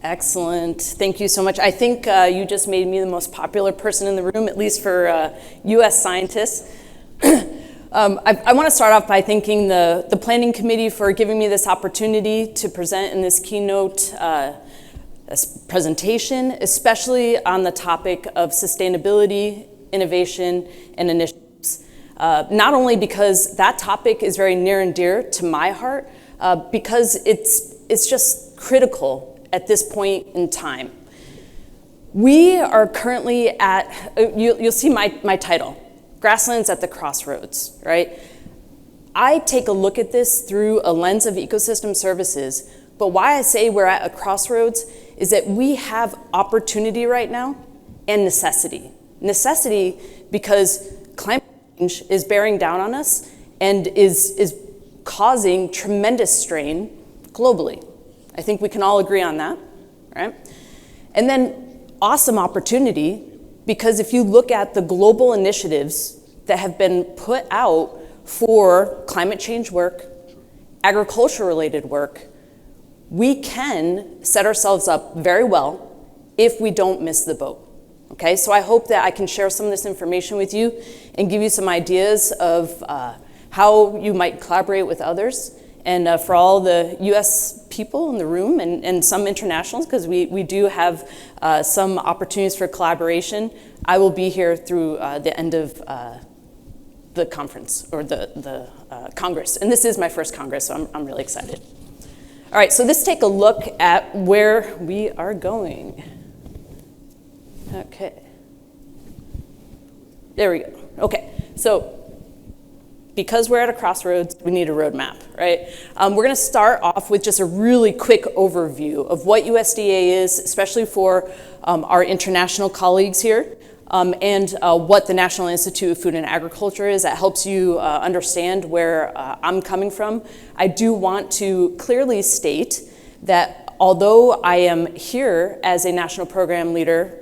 Excellent. Thank you so much. I think you just made me the most popular person in the room, at least for U.S. scientists. I want to start off by thanking the Planning Committee for giving me this opportunity to present in this keynote presentation, especially on the topic of sustainability, innovation, and initiatives. Not only because that topic is very near and dear to my heart, because it's just critical at this point in time. We are currently at, you'll see my title, Grasslands at the Crossroads, right? I take a look at this through a lens of ecosystem services, but why I say we're at a crossroads is that we have opportunity right now and necessity. Necessity because climate change is bearing down on us and is causing tremendous strain globally. I think we can all agree on that, right? And then awesome opportunity, because if you look at the global initiatives that have been put out for climate change work, agriculture-related work, we can set ourselves up very well if we don't miss the boat, okay? So I hope that I can share some of this information with you and give you some ideas of how you might collaborate with others. And for all the US people in the room and some internationals, because we do have some opportunities for collaboration, I will be here through the end of the conference, or the Congress. And this is my first Congress, so I'm really excited. All right, so let's take a look at where we are going. Okay. There we go. Okay, so because we're at a crossroads, we need a roadmap, right? We're gonna start off with just a really quick overview of what USDA is, especially for our international colleagues here, and what the National Institute of Food and Agriculture is. That helps you understand where I'm coming from. I do want to clearly state that although I am here as a national program leader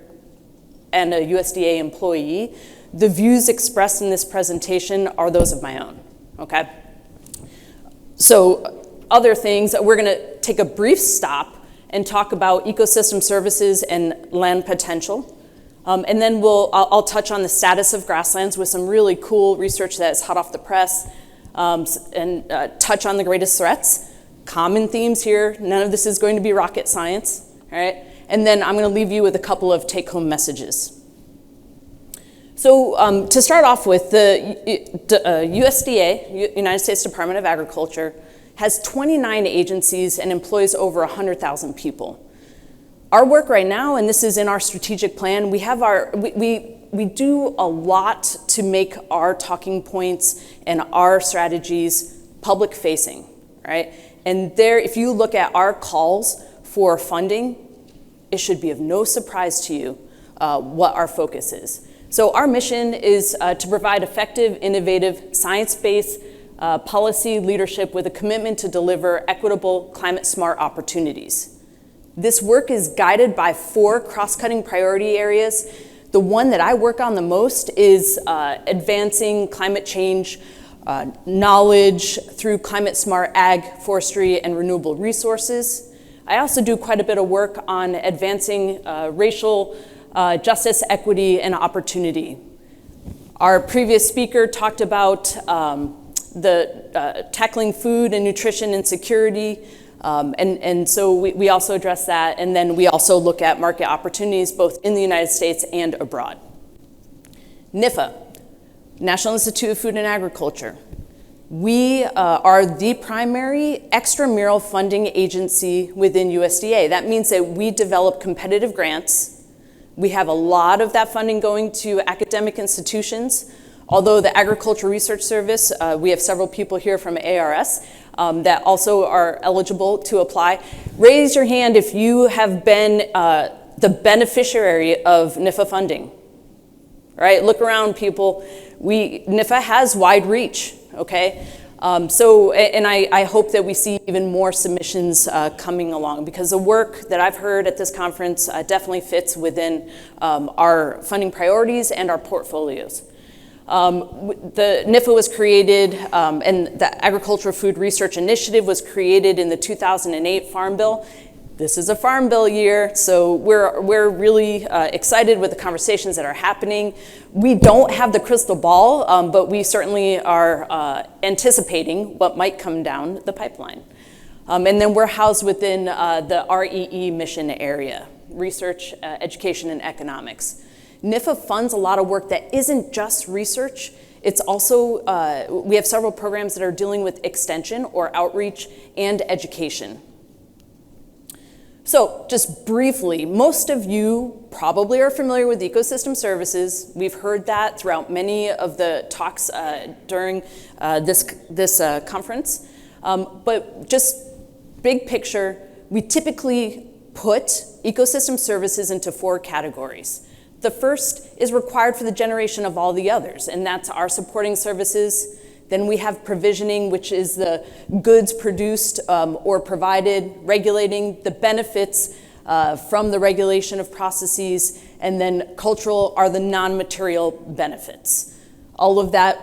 and a USDA employee, the views expressed in this presentation are those of my own, okay? So other things, we're gonna take a brief stop and talk about ecosystem services and land potential. And then I'll touch on the status of grasslands with some really cool research that is hot off the press, and touch on the greatest threats. Common themes here, none of this is going to be rocket science, all right? And then I'm gonna leave you with a couple of take-home messages. So to start off with, the USDA, United States Department of Agriculture, has 29 agencies and employs over 100,000 people. Our work right now, and this is in our strategic plan, we do a lot to make our talking points and our strategies public facing, right? And there, if you look at our calls for funding, it should be of no surprise to you what our focus is. So our mission is to provide effective, innovative, science-based policy leadership with a commitment to deliver equitable, climate-smart opportunities. This work is guided by 4 cross-cutting priority areas. The one that I work on the most is advancing climate change knowledge through climate-smart ag, forestry, and renewable resources. I also do quite a bit of work on advancing racial justice, equity, and opportunity. Our previous speaker talked about tackling food and nutrition insecurity, and so we also address that, and then we also look at market opportunities both in the United States and abroad. NIFA, National Institute of Food and Agriculture. We are the primary extramural funding agency within USDA. That means that we develop competitive grants. We have a lot of that funding going to academic institutions. Although the Agriculture Research Service, we have several people here from ARS that also are eligible to apply. Raise your hand if you have been the beneficiary of NIFA funding, right? Look around, people. NIFA has wide reach, okay? I hope that we see even more submissions coming along, because the work that I've heard at this conference definitely fits within our funding priorities and our portfolios. The NIFA was created, and the Agricultural Food Research Initiative was created in the 2008 Farm Bill. This is a Farm Bill year, so we're really excited with the conversations that are happening. We don't have the crystal ball, but we certainly are anticipating what might come down the pipeline. And then we're housed within the REE mission area, Research, Education, and Economics. NIFA funds a lot of work that isn't just research. It's also, we have several programs that are dealing with extension or outreach and education. So just briefly, most of you probably are familiar with ecosystem services. We've heard that throughout many of the talks during this conference. But just big picture, we typically put ecosystem services into 4 categories. The first is required for the generation of all the others, and that's our supporting services. Then we have provisioning, which is the goods produced or provided, regulating the benefits from the regulation of processes, and then cultural are the non-material benefits. All of that,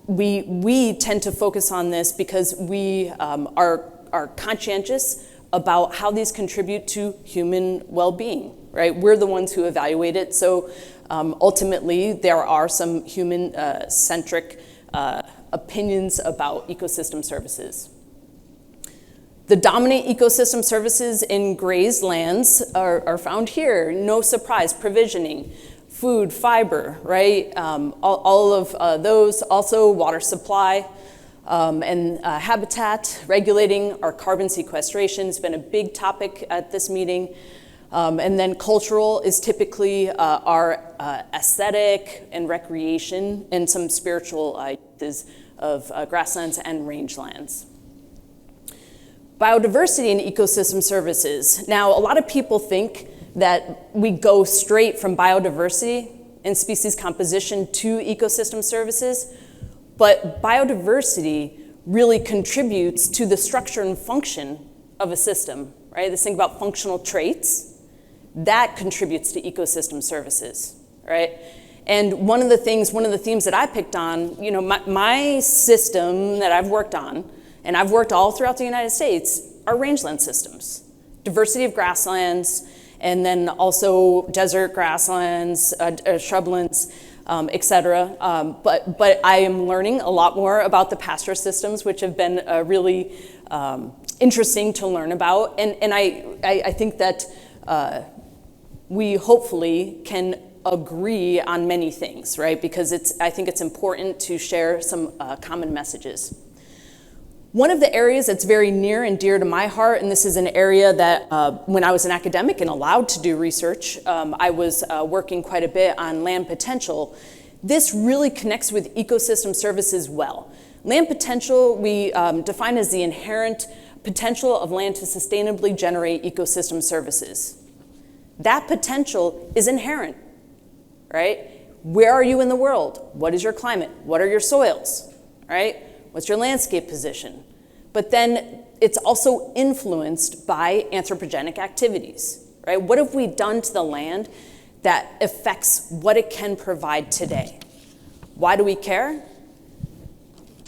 we tend to focus on this because we are conscientious about how these contribute to human well-being, right? We're the ones who evaluate it, so ultimately there are some human-centric opinions about ecosystem services. The dominant ecosystem services in Grasslands are found here. No surprise, provisioning, food, fiber, right? All of those, also water supply and habitat, regulating our carbon sequestration has been a big topic at this meeting. And then cultural is typically our aesthetic and recreation and some spiritual ideas of grasslands and rangelands. Biodiversity and ecosystem services. Now, a lot of people think that we go straight from biodiversity and species composition to ecosystem services, but biodiversity really contributes to the structure and function of a system, right? This thing about functional traits, that contributes to ecosystem services, right? And one of the themes that I picked on, you know, my system that I've worked on, and I've worked all throughout the United States, are rangeland systems. Diversity of grasslands, and then also desert grasslands, shrublands, et cetera. But I am learning a lot more about the pasture systems, which have been really interesting to learn about. And I think that we hopefully can agree on many things, right? Because I think it's important to share some common messages. One of the areas that's very near and dear to my heart, and this is an area that when I was an academic and allowed to do research, I was working quite a bit on land potential. This really connects with ecosystem services well. Land potential we define as the inherent potential of land to sustainably generate ecosystem services. That potential is inherent, right? Where are you in the world? What is your climate? What are your soils, right? What's your landscape position? But then it's also influenced by anthropogenic activities, right? What have we done to the land that affects what it can provide today? Why do we care?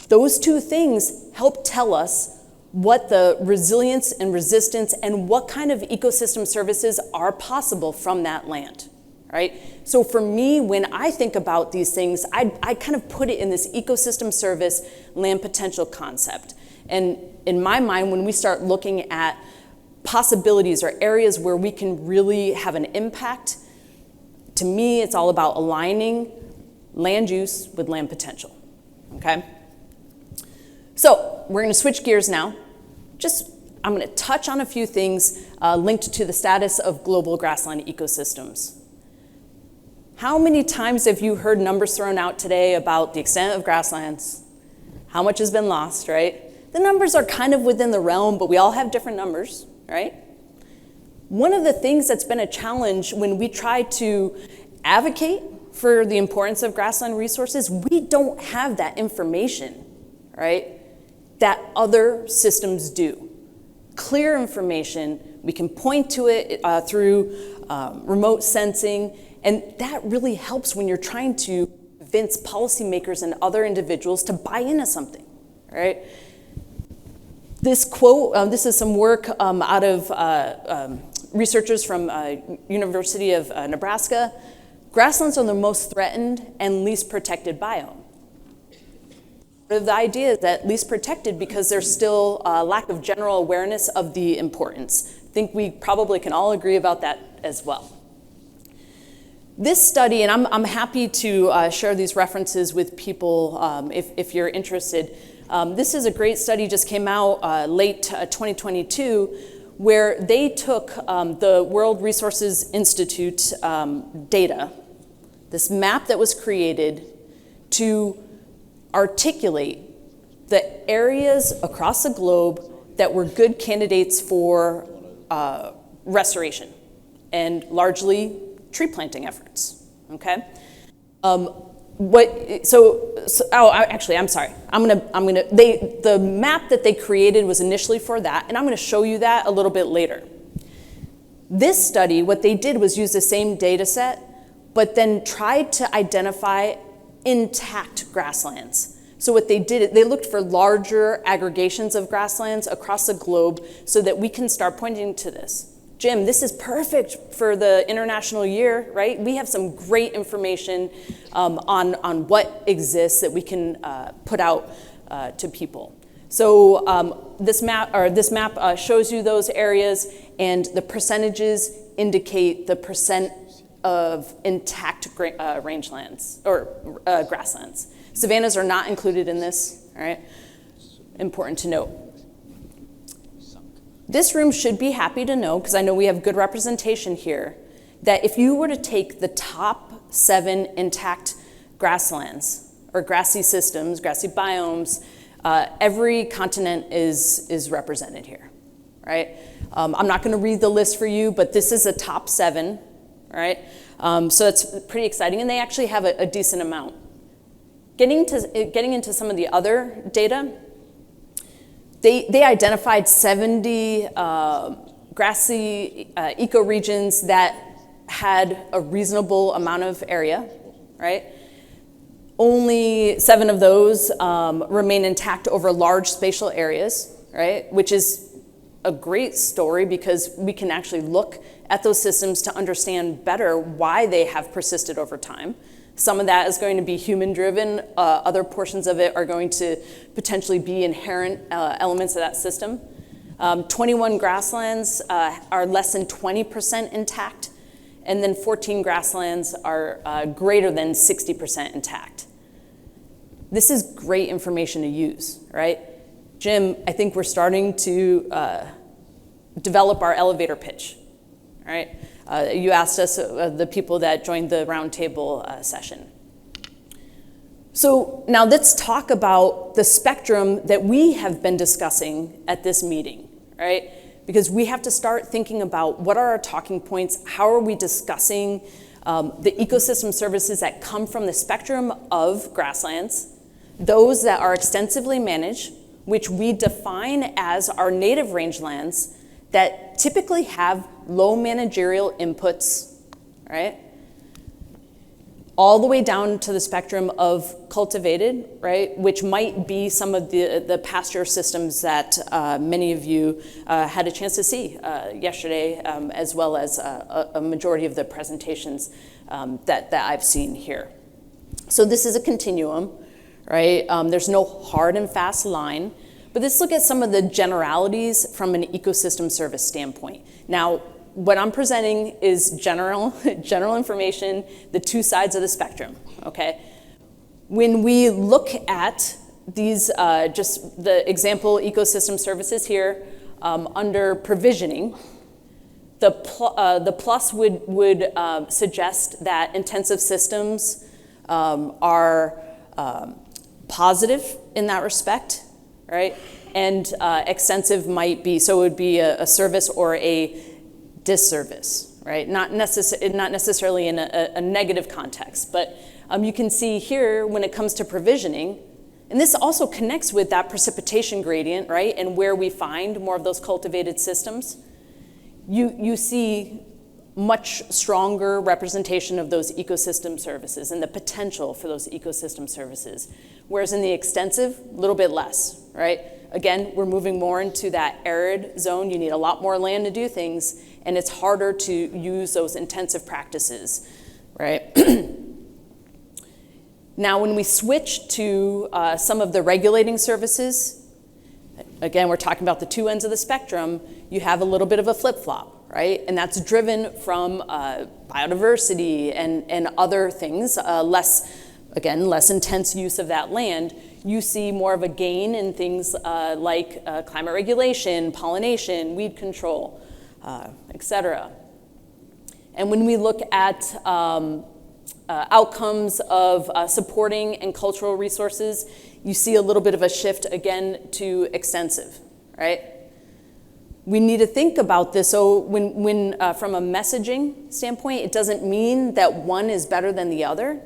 Those two things help tell us what the resilience and resistance and what kind of ecosystem services are possible from that land, right? So for me, when I think about these things, I kind of put it in this ecosystem service land potential concept. And in my mind, when we start looking at possibilities or areas where we can really have an impact, to me, it's all about aligning land use with land potential, okay? So we're gonna switch gears now. I'm gonna touch on a few things linked to the status of global grassland ecosystems. How many times have you heard numbers thrown out today about the extent of grasslands? How much has been lost, right? The numbers are kind of within the realm, but we all have different numbers, right? One of the things that's been a challenge when we try to advocate for the importance of grassland resources, we don't have that information, right, that other systems do. Clear information, we can point to it through remote sensing, and that really helps when you're trying to convince policymakers and other individuals to buy into something, right? This quote, this is some work out of researchers from University of Nebraska. Grasslands are the most threatened and least protected biome. The idea is that least protected because there's still a lack of general awareness of the importance. I think we probably can all agree about that as well. This study, and I'm happy to share these references with people if you're interested. This is a great study, just came out late 2022, where they took the World Resources Institute data, this map that was created to articulate the areas across the globe that were good candidates for restoration and largely tree planting efforts, okay? Actually, I'm sorry. The map that they created was initially for that, and I'm gonna show you that a little bit later. This study, what they did was use the same data set, but then tried to identify intact grasslands. So what they did, they looked for larger aggregations of grasslands across the globe so that we can start pointing to this. Jim, this is perfect for the International Year, right? We have some great information on what exists that we can put out to people. So this map shows you those areas, and the percentages indicate the percent of intact rangelands or grasslands. Savannas are not included in this, all right? Important to note. This room should be happy to know, because I know we have good representation here, that if you were to take the top 7 intact grasslands or grassy systems, grassy biomes, every continent is represented here, right? I'm not going to read the list for you, but this is a top 7, right? So it's pretty exciting, and they actually have a decent amount. Getting into some of the other data, they identified 70 grassy ecoregions that had a reasonable amount of area, right? Only 7 of those remain intact over large spatial areas, right? Which is a great story because we can actually look at those systems to understand better why they have persisted over time. Some of that is going to be human-driven. Other portions of it are going to potentially be inherent elements of that system. 21 grasslands are less than 20% intact, and then 14 grasslands are greater than 60% intact. This is great information to use, right? Jim, I think we're starting to develop our elevator pitch, right? You asked us, the people that joined the roundtable session. So now let's talk about the spectrum that we have been discussing at this meeting, right? Because we have to start thinking about what are our talking points, how are we discussing the ecosystem services that come from the spectrum of grasslands, those that are extensively managed, which we define as our native rangelands that typically have low managerial inputs, right? All the way down to the spectrum of cultivated, right? Which might be some of the pasture systems that many of you had a chance to see yesterday, as well as a majority of the presentations that I've seen here. So this is a continuum, right? There's no hard and fast line. But let's look at some of the generalities from an ecosystem service standpoint. Now, what I'm presenting is general information, the 2 sides of the spectrum, okay? When we look at these, just the example ecosystem services here, under provisioning, the plus would suggest that intensive systems are positive in that respect, right? And extensive might be, so it would be a service or a disservice, right? Not necessarily in a negative context, but you can see here when it comes to provisioning, and this also connects with that precipitation gradient, right? And where we find more of those cultivated systems, you see much stronger representation of those ecosystem services and the potential for those ecosystem services. Whereas in the extensive, a little bit less, right? Again, we're moving more into that arid zone. You need a lot more land to do things, and it's harder to use those intensive practices, right? Now, when we switch to some of the regulating services, again, we're talking about the two ends of the spectrum, you have a little bit of a flip-flop, right? And that's driven from biodiversity and other things, less intense use of that land. You see more of a gain in things like climate regulation, pollination, weed control, et cetera. And when we look at outcomes of supporting and cultural resources, you see a little bit of a shift again to extensive, right? We need to think about this. So when from a messaging standpoint, it doesn't mean that one is better than the other.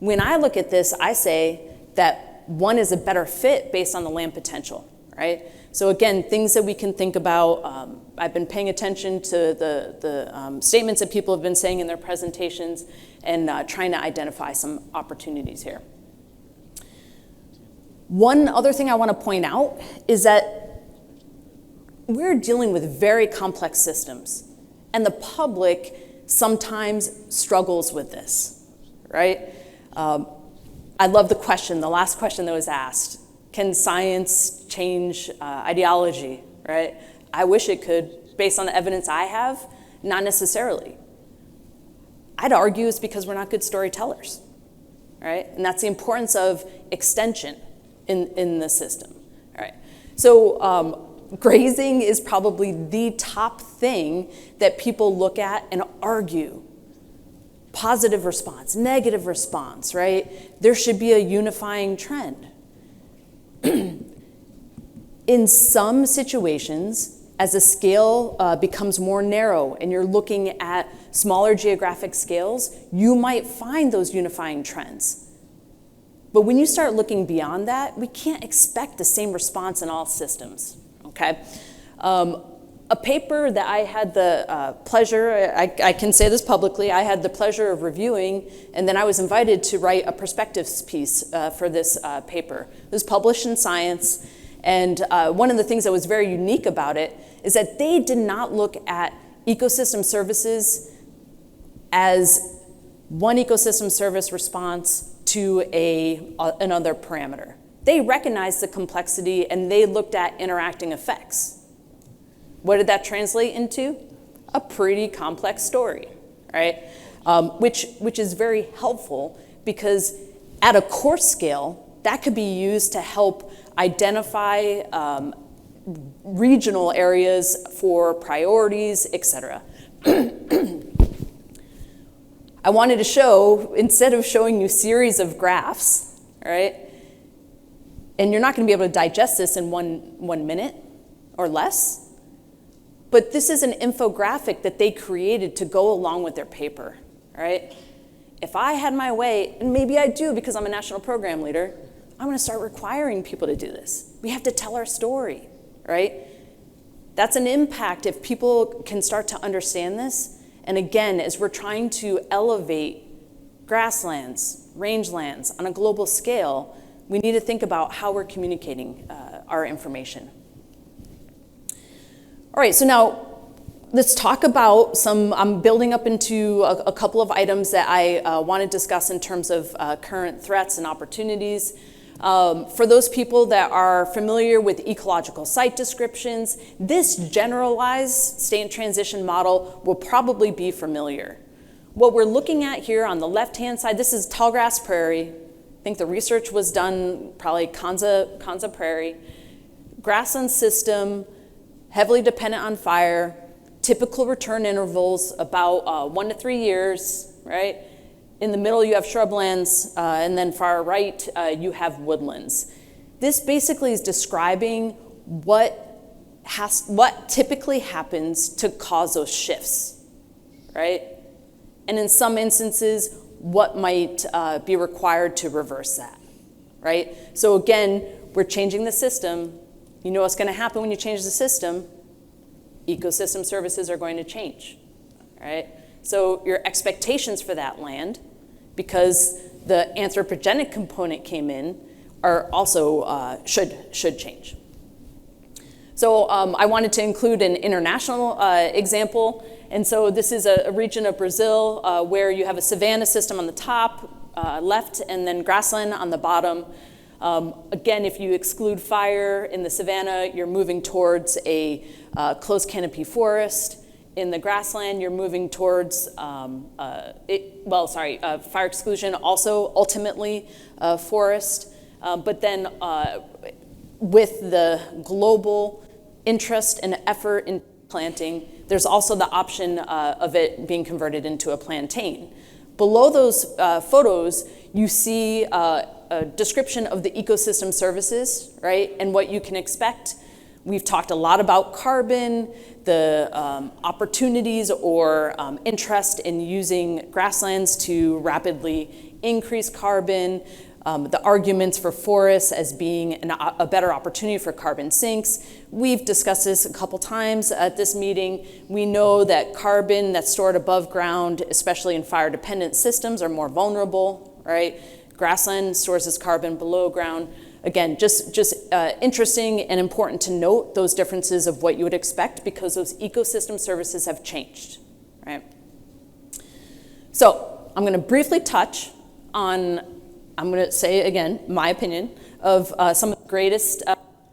When I look at this, I say that one is a better fit based on the land potential, right? So again, things that we can think about, I've been paying attention to the statements that people have been saying in their presentations and trying to identify some opportunities here. One other thing I want to point out is that we're dealing with very complex systems, and the public sometimes struggles with this, right? I love the question, the last question that was asked. Can science change ideology, right? I wish it could, based on the evidence I have, not necessarily. I'd argue it's because we're not good storytellers, right? And that's the importance of extension in the system, right? So grazing is probably the top thing that people look at and argue. Positive response, negative response, right? There should be a unifying trend. In some situations, as the scale becomes more narrow and you're looking at smaller geographic scales, you might find those unifying trends. But when you start looking beyond that, we can't expect the same response in all systems, okay? A paper that I had the pleasure, I can say this publicly, I had the pleasure of reviewing, and then I was invited to write a perspectives piece for this paper. It was published in Science, and one of the things that was very unique about it is that they did not look at ecosystem services as one ecosystem service response to another parameter. They recognized the complexity and they looked at interacting effects. What did that translate into? A pretty complex story, right? Which is very helpful because at a course scale, that could be used to help identify regional areas for priorities, et cetera. I wanted to show, instead of showing you series of graphs, right? And you're not going to be able to digest this in one minute or less, but this is an infographic that they created to go along with their paper, right? If I had my way, and maybe I do because I'm a national program leader, I'm going to start requiring people to do this. We have to tell our story, right? That's an impact if people can start to understand this. And again, as we're trying to elevate grasslands, rangelands on a global scale, we need to think about how we're communicating our information. All right, so now let's talk about I'm building up into a couple of items that I want to discuss in terms of current threats and opportunities. For those people that are familiar with ecological site descriptions, this generalized state and transition model will probably be familiar. What we're looking at here on the left-hand side, this is tallgrass prairie. I think the research was done probably Kanza Prairie. Grassland system, heavily dependent on fire, typical return intervals about 1 to 3 years, right? In the middle, you have shrublands, and then far right, you have woodlands. This basically is describing what typically happens to cause those shifts, right? And in some instances, what might be required to reverse that, right? So again, we're changing the system. You know what's going to happen when you change the system? Ecosystem services are going to change, right? So your expectations for that land, because the anthropogenic component came in, are also should change. So I wanted to include an international example. And so this is a region of Brazil where you have a savanna system on the top, left, and then grassland on the bottom. Again, if you exclude fire in the savanna, you're moving towards a closed canopy forest. In the grassland, you're moving towards, fire exclusion, also ultimately forest. But then with the global interest and effort in planting, there's also the option of it being converted into a plantain. Below those photos, you see a description of the ecosystem services, right, and what you can expect. We've talked a lot about carbon, the opportunities or interest in using grasslands to rapidly increase carbon, the arguments for forests as being a better opportunity for carbon sinks. We've discussed this a couple times at this meeting. We know that carbon that's stored above ground, especially in fire-dependent systems, are more vulnerable, right? Grassland stores its carbon below ground. Again, just interesting and important to note those differences of what you would expect because those ecosystem services have changed, right? So I'm going to briefly touch on, I'm going to say again, my opinion of some of the greatest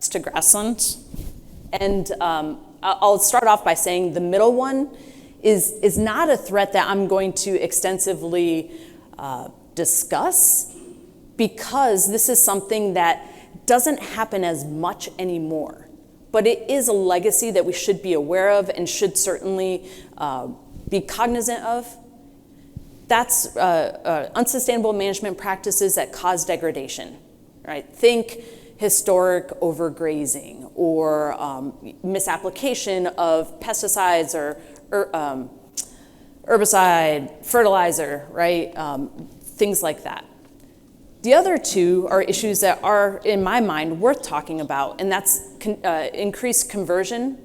to grasslands. And I'll start off by saying the middle one is not a threat that I'm going to extensively discuss, because this is something that doesn't happen as much anymore. But it is a legacy that we should be aware of and should certainly be cognizant of. That's unsustainable management practices that cause degradation, right? Think historic overgrazing or misapplication of pesticides or herbicide, fertilizer, right? Things like that. The other two are issues that are, in my mind, worth talking about, and that's increased conversion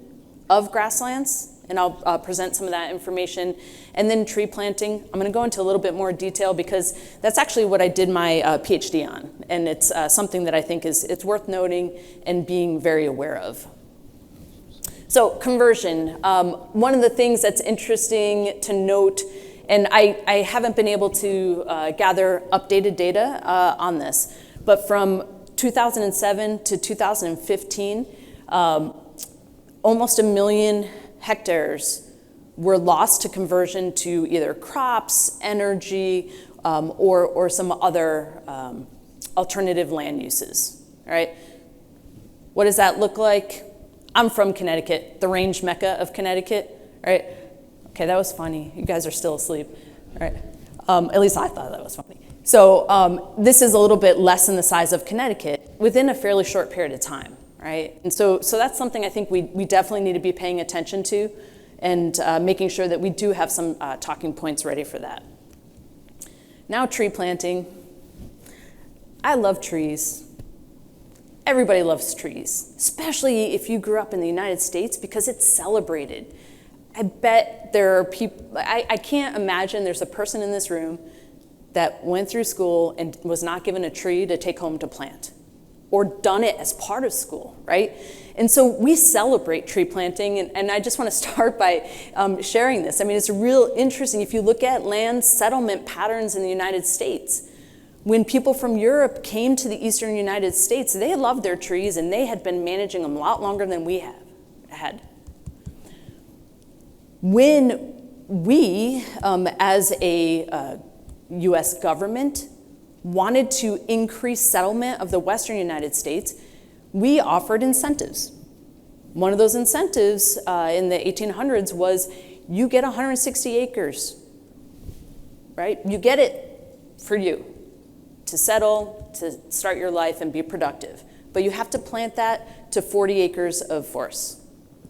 of grasslands, and I'll present some of that information, and then tree planting. I'm going to go into a little bit more detail because that's actually what I did my PhD on, and it's something that I think it's worth noting and being very aware of. So conversion, one of the things that's interesting to note, and I haven't been able to gather updated data on this, but from 2007 to 2015, almost 1 million hectares were lost to conversion to either crops, energy, or some other alternative land uses, all right? What does that look like? I'm from Connecticut, the range mecca of Connecticut, right? Okay, that was funny. You guys are still asleep, right? At least I thought that was funny. So this is a little bit less than the size of Connecticut within a fairly short period of time, right? And so that's something I think we definitely need to be paying attention to and making sure that we do have some talking points ready for that. Now tree planting. I love trees. Everybody loves trees, especially if you grew up in the United States because it's celebrated. I bet there are people, I can't imagine there's a person in this room that went through school and was not given a tree to take home to plant, or done it as part of school, right? And so we celebrate tree planting, and I just want to start by sharing this. I mean, it's real interesting. If you look at land settlement patterns in the United States, when people from Europe came to the eastern United States, they loved their trees, and they had been managing them a lot longer than we had. When we, as a US government, wanted to increase settlement of the western United States, we offered incentives. One of those incentives in the 1800s was you get 160 acres, right? You get it for you to settle, to start your life and be productive. But you have to plant that to 40 acres of forest,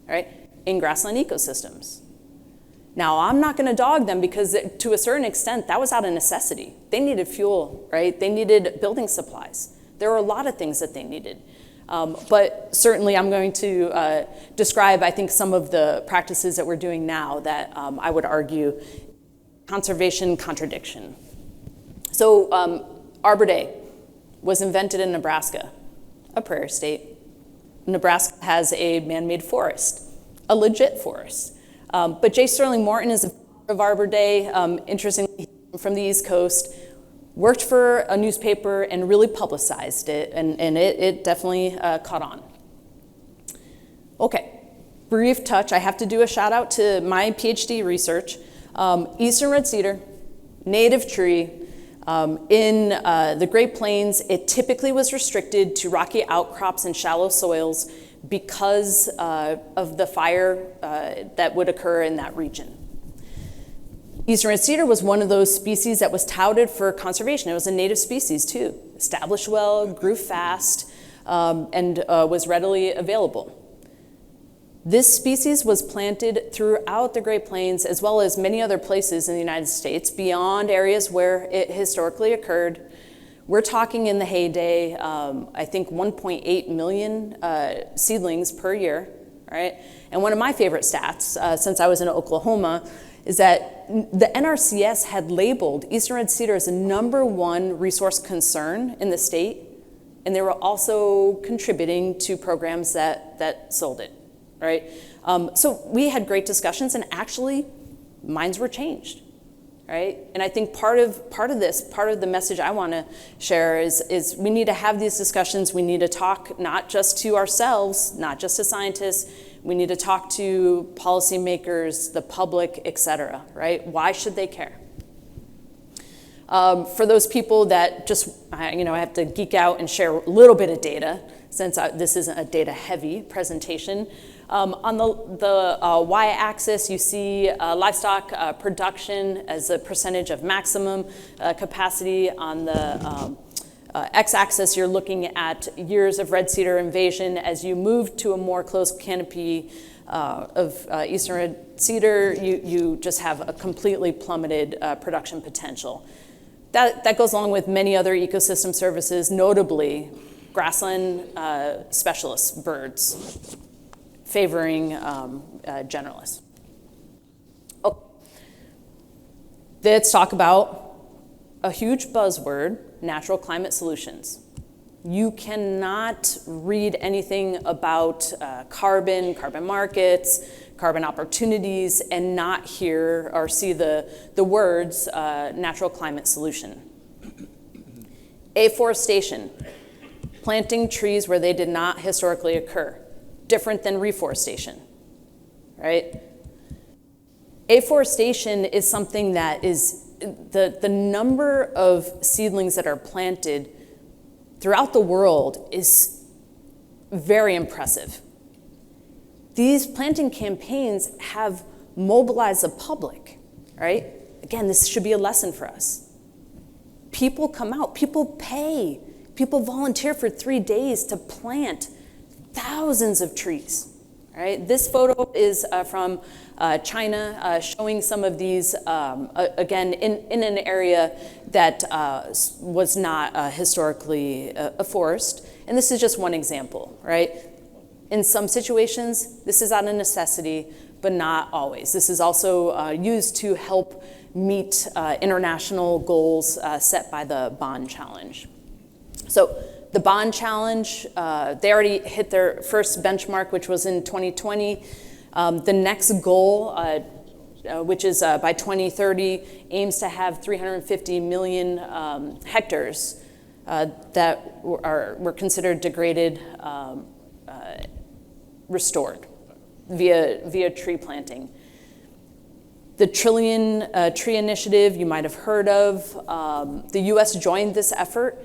right? In grassland ecosystems. Now, I'm not going to dog them because to a certain extent, that was out of necessity. They needed fuel, right? They needed building supplies. There were a lot of things that they needed. But certainly I'm going to describe, I think, some of the practices that we're doing now that I would argue conservation contradiction. So Arbor Day was invented in Nebraska, a prairie state. Nebraska has a man-made forest, a legit forest. But J. Sterling Morton is a of Arbor Day, interestingly from the East Coast, worked for a newspaper and really publicized it, and it definitely caught on. Okay, brief touch. I have to do a shout out to my PhD research. Eastern red cedar, native tree. In the Great Plains, it typically was restricted to rocky outcrops and shallow soils because of the fire that would occur in that region. Eastern red cedar was one of those species that was touted for conservation. It was a native species too. Established well, grew fast, and was readily available. This species was planted throughout the Great Plains as well as many other places in the United States beyond areas where it historically occurred. We're talking in the heyday, I think 1.8 million seedlings per year, right? And one of my favorite stats, since I was in Oklahoma, is that the NRCS had labeled Eastern red cedar as the #1 resource concern in the state, and they were also contributing to programs that sold it, right? So we had great discussions, and actually minds were changed, right? And I think part of the message I want to share is we need to have these discussions. We need to talk not just to ourselves, not just to scientists. We need to talk to policymakers, the public, et cetera, right? Why should they care? For those people that just, I have to geek out and share a little bit of data, since this isn't a data-heavy presentation. On the y-axis, you see livestock production as a percentage of maximum capacity. On the x-axis, you're looking at years of red cedar invasion. As you move to a more close canopy of eastern red cedar, you just have a completely plummeted production potential. That goes along with many other ecosystem services, notably grassland specialist birds, favoring generalists. Okay. Let's talk about a huge buzzword, natural climate solutions. You cannot read anything about carbon markets, carbon opportunities, and not hear or see the words natural climate solution. Afforestation, planting trees where they did not historically occur, different than reforestation, right? Afforestation is something that is the number of seedlings that are planted throughout the world is very impressive. These planting campaigns have mobilized the public, right? Again, this should be a lesson for us. People come out, people pay, people volunteer for 3 days to plant thousands of trees, right? This photo is from China, showing some of these, again, in an area that was not historically a forest. And this is just one example, right? In some situations, this is out of necessity, but not always. This is also used to help meet international goals set by the Bond Challenge. So the Bond Challenge, they already hit their first benchmark, which was in 2020. The next goal, which is by 2030, aims to have 350 million hectares that were considered degraded, restored via tree planting. The Trillion Tree Initiative, you might have heard of. The US joined this effort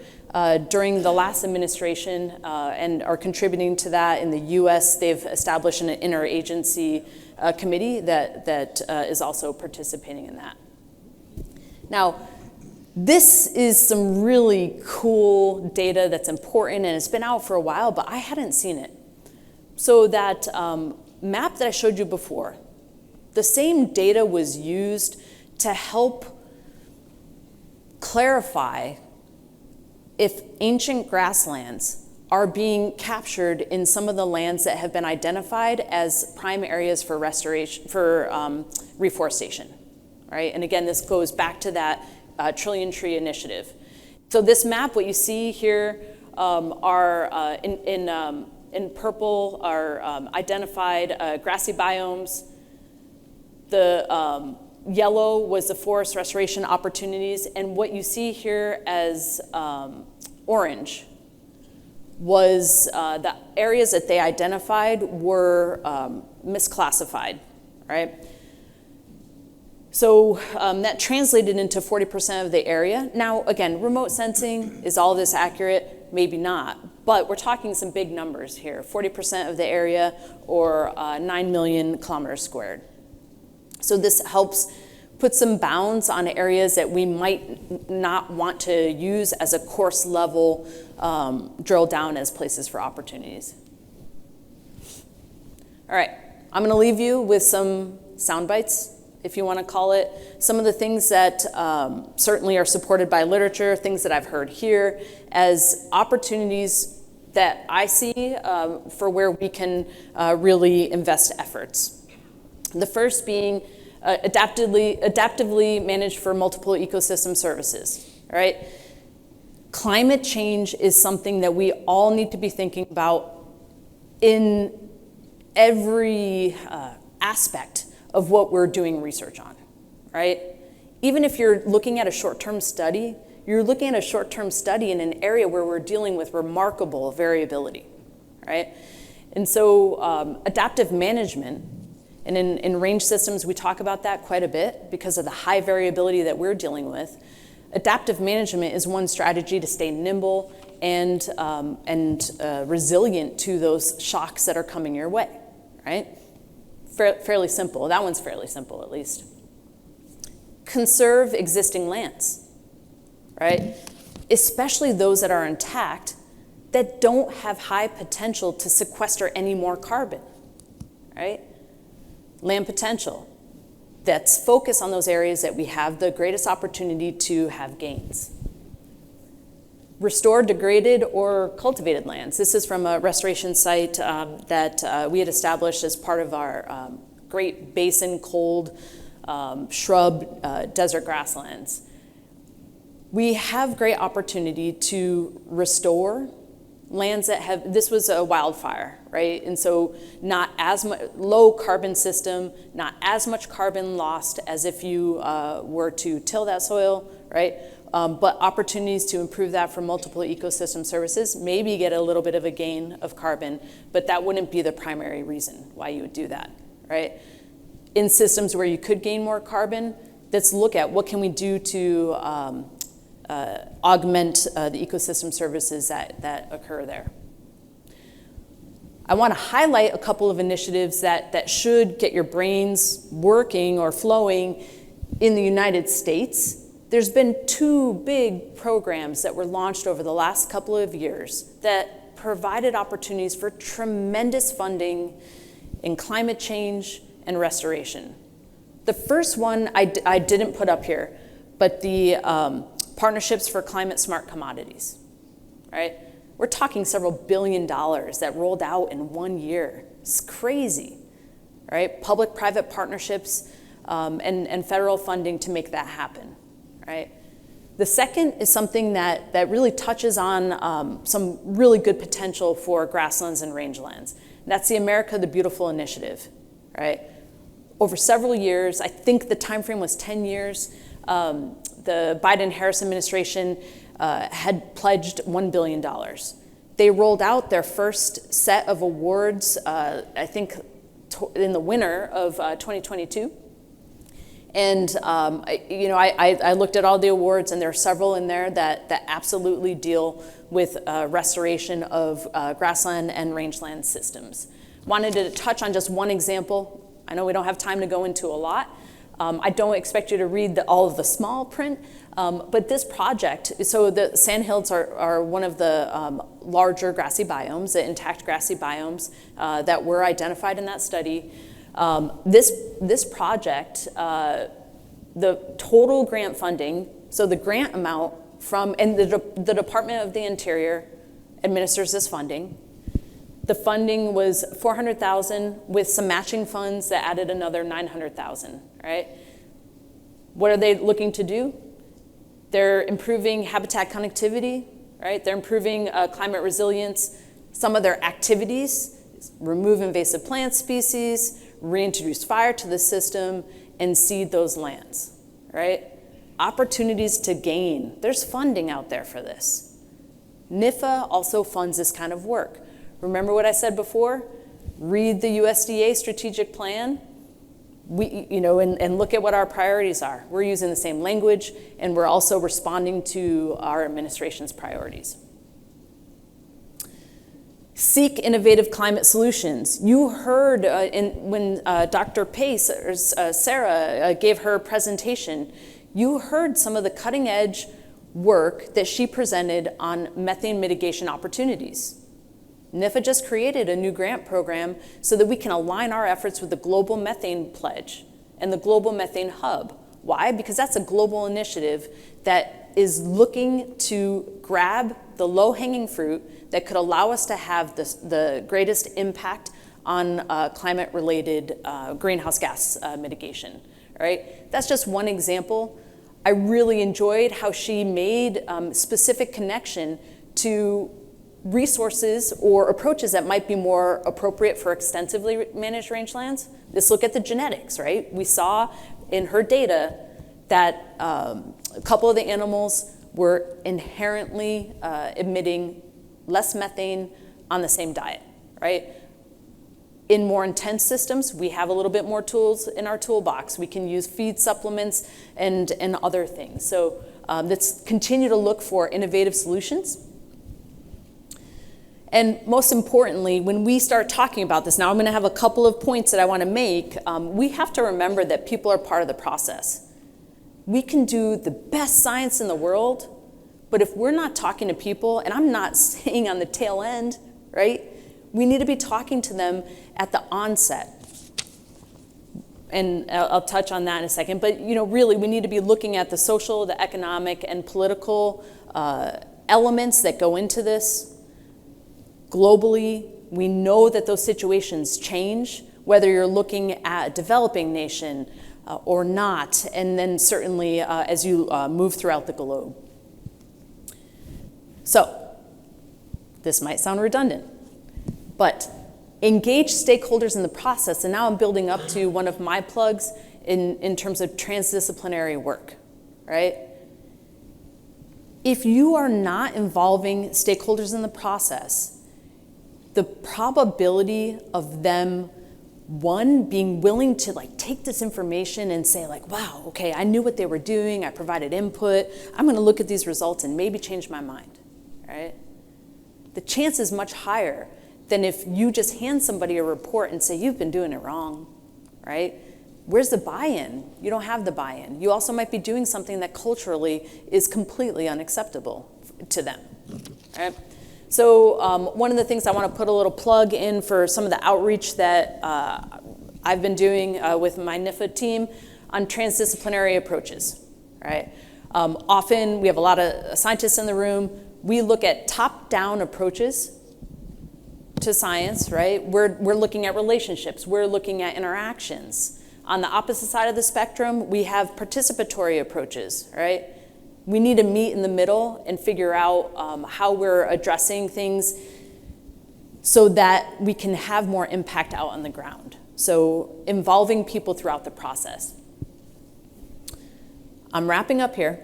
during the last administration and are contributing to that. In the US, they've established an interagency committee that is also participating in that. Now, this is some really cool data that's important, and it's been out for a while, but I hadn't seen it. So that map that I showed you before, the same data was used to help clarify if ancient grasslands are being captured in some of the lands that have been identified as prime areas for reforestation, right? And again, this goes back to that Trillion Tree Initiative. So this map, what you see here are in in purple are identified grassy biomes. The yellow was the forest restoration opportunities, and what you see here as orange was the areas that they identified were misclassified, right? So that translated into 40% of the area. Now, again, remote sensing, is all this accurate? Maybe not, but we're talking some big numbers here, 40% of the area or 9 million kilometers squared. So this helps put some bounds on areas that we might not want to use as a course level drill down as places for opportunities. All right, I'm gonna leave you with some sound bites, if you wanna call it. Some of the things that certainly are supported by literature, things that I've heard here as opportunities that I see for where we can really invest efforts. The first being adaptively managed for multiple ecosystem services, right? Climate change is something that we all need to be thinking about in every aspect of what we're doing research on, right? Even if you're looking at a short-term study, you're looking at a short-term study in an area where we're dealing with remarkable variability, right? And so adaptive management, and in range systems, we talk about that quite a bit because of the high variability that we're dealing with. Adaptive management is one strategy to stay nimble and resilient to those shocks that are coming your way, right? Fairly simple. That one's fairly simple, at least. Conserve existing lands, right? Especially those that are intact that don't have high potential to sequester any more carbon, right? Land potential. Let's focus on those areas that we have the greatest opportunity to have gains. Restore degraded or cultivated lands. This is from a restoration site that we had established as part of our Great Basin cold shrub desert grasslands. We have great opportunity to restore lands that have, this was a wildfire, right? And so not as much, low carbon system, not as much carbon lost as if you were to till that soil, right? But opportunities to improve that for multiple ecosystem services, maybe get a little bit of a gain of carbon, but that wouldn't be the primary reason why you would do that, right? In systems where you could gain more carbon, let's look at what can we do to augment the ecosystem services that occur there. I want to highlight a couple of initiatives that should get your brains working or flowing in the United States. There's been 2 big programs that were launched over the last couple of years that provided opportunities for tremendous funding in climate change and restoration. The first one I didn't put up here, but the Partnerships for Climate Smart Commodities, right? We're talking several $1 billion that rolled out in 1 year. It's crazy, right? Public-private partnerships and federal funding to make that happen, right? The second is something that really touches on some really good potential for grasslands and rangelands. And that's the America the Beautiful initiative, right? Over several years, I think the time frame was 10 years, the Biden-Harris administration had pledged $1 billion. They rolled out their first set of awards, I think in the winter of 2022. And I looked at all the awards, and there are several in there that absolutely deal with restoration of grassland and rangeland systems. Wanted to touch on just one example. I know we don't have time to go into a lot. I don't expect you to read all of the small print, but this project, so the sandhills are one of the larger grassy biomes, the intact grassy biomes that were identified in that study. This project, the total grant funding, so the grant amount from, and the Department of the Interior administers this funding. The funding was $400,000 with some matching funds that added another $900,000, right? What are they looking to do? They're improving habitat connectivity, right? They're improving climate resilience, Some of their activities: remove invasive plant species, reintroduce fire to the system, and seed those lands, right? Opportunities to gain. There's funding out there for this. NIFA also funds this kind of work. Remember what I said before? Read the USDA strategic plan, and look at what our priorities are. We're using the same language, and we're also responding to our administration's priorities. Seek innovative climate solutions. You heard when Dr. Pace or Sarah gave her presentation, you heard some of the cutting edge work that she presented on methane mitigation opportunities. NIFA just created a new grant program so that we can align our efforts with the Global Methane Pledge and the Global Methane Hub. Why? Because that's a global initiative that is looking to grab the low-hanging fruit that could allow us to have the greatest impact on climate-related greenhouse gas mitigation, right? That's just one example. I really enjoyed how she made specific connection to resources or approaches that might be more appropriate for extensively managed rangelands. Let's look at the genetics, right? We saw in her data that a couple of the animals were inherently emitting less methane on the same diet, right? In more intense systems, we have a little bit more tools in our toolbox. We can use feed supplements and other things. So let's continue to look for innovative solutions. And most importantly, when we start talking about this, now I'm gonna have a couple of points that I wanna make. We have to remember that people are part of the process. We can do the best science in the world, but if we're not talking to people, and I'm not saying on the tail end, right? We need to be talking to them at the onset. And I'll touch on that in a second, but really we need to be looking at the social, the economic, and political elements that go into this. Globally, we know that those situations change, whether you're looking at a developing nation or not, and then certainly as you move throughout the globe. So, this might sound redundant, but engage stakeholders in the process, and now I'm building up to one of my plugs in terms of transdisciplinary work, right? If you are not involving stakeholders in the process, the probability of them, one, being willing to take this information and say wow, okay, I knew what they were doing, I provided input, I'm gonna look at these results and maybe change my mind, right? The chance is much higher than if you just hand somebody a report and say, you've been doing it wrong, right? Where's the buy-in? You don't have the buy-in. You also might be doing something that culturally is completely unacceptable to them, right? So one of the things I want to put a little plug in for some of the outreach that I've been doing with my NIFA team on transdisciplinary approaches, right? Often we have a lot of scientists in the room. We look at top-down approaches to science, right? We're looking at relationships. We're looking at interactions. On the opposite side of the spectrum, we have participatory approaches, right? We need to meet in the middle and figure out how we're addressing things so that we can have more impact out on the ground. So involving people throughout the process. I'm wrapping up here.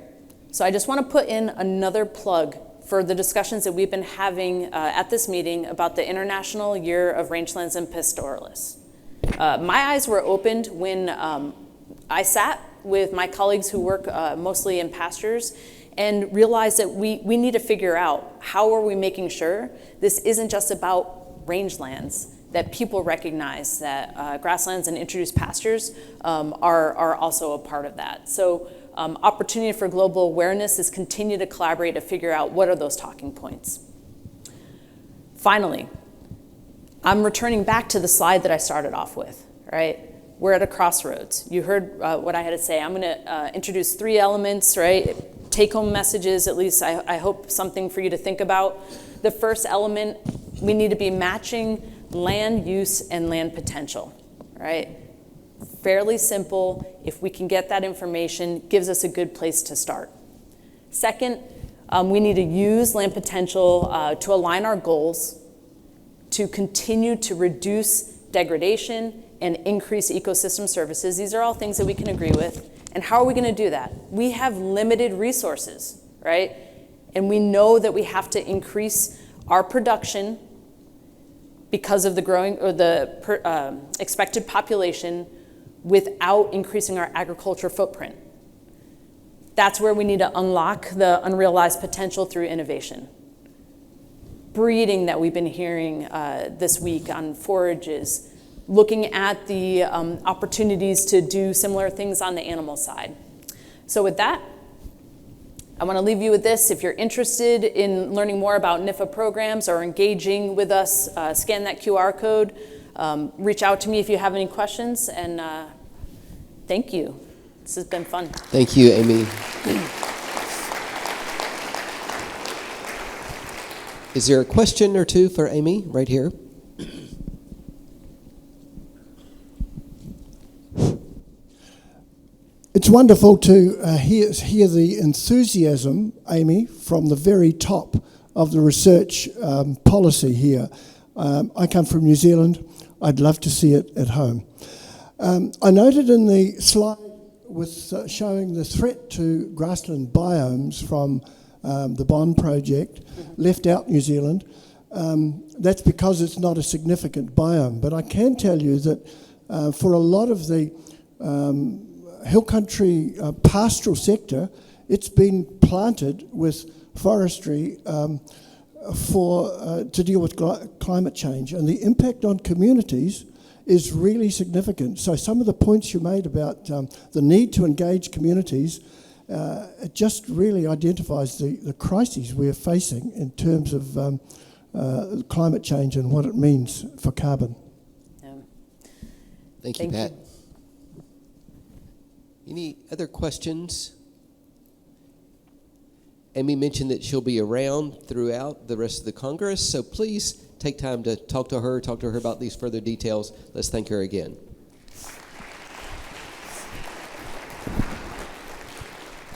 So I just want to put in another plug for the discussions that we've been having at this meeting about the International Year of Rangelands and Pastoralists. My eyes were opened when I sat with my colleagues who work mostly in pastures and realized that we need to figure out how are we making sure this isn't just about rangelands, that people recognize that grasslands and introduced pastures are also a part of that. So opportunity for global awareness is continue to collaborate to figure out what are those talking points. Finally, I'm returning back to the slide that I started off with, right? We're at a crossroads. You heard what I had to say. I'm gonna introduce 3 elements, right? Take-home messages, at least I hope something for you to think about. The first element, we need to be matching land use and land potential, right? Fairly simple. If we can get that information, gives us a good place to start. Second, we need to use land potential to align our goals to continue to reduce degradation and increase ecosystem services. These are all things that we can agree with. And how are we going to do that? We have limited resources, right? And we know that we have to increase our production because of the growing or the expected population without increasing our agriculture footprint. That's where we need to unlock the unrealized potential through innovation. Breeding that we've been hearing this week on forages, looking at the opportunities to do similar things on the animal side. So with that, I want to leave you with this. If you're interested in learning more about NIFA programs or engaging with us, scan that QR code. Reach out to me if you have any questions, and thank you. This has been fun. Thank you, Amy. Is there a question or two for Amy right here? It's wonderful to hear the enthusiasm, Amy, from the very top of the research policy here. I come from New Zealand. I'd love to see it at home. I noted in the slide with showing the threat to grassland biomes from the Bond project, left out New Zealand. That's because it's not a significant biome. But I can tell you that for a lot of the hill country pastoral sector, it's been planted with forestry to deal with climate change, and the impact on communities is really significant. So some of the points you made about the need to engage communities, it just really identifies the crises we're facing in terms of climate change and what it means for carbon. Yeah. Thank you, Pat. Any other questions? Amy mentioned that she'll be around throughout the rest of the Congress, so please take time to talk to her about these further details. Let's thank her again.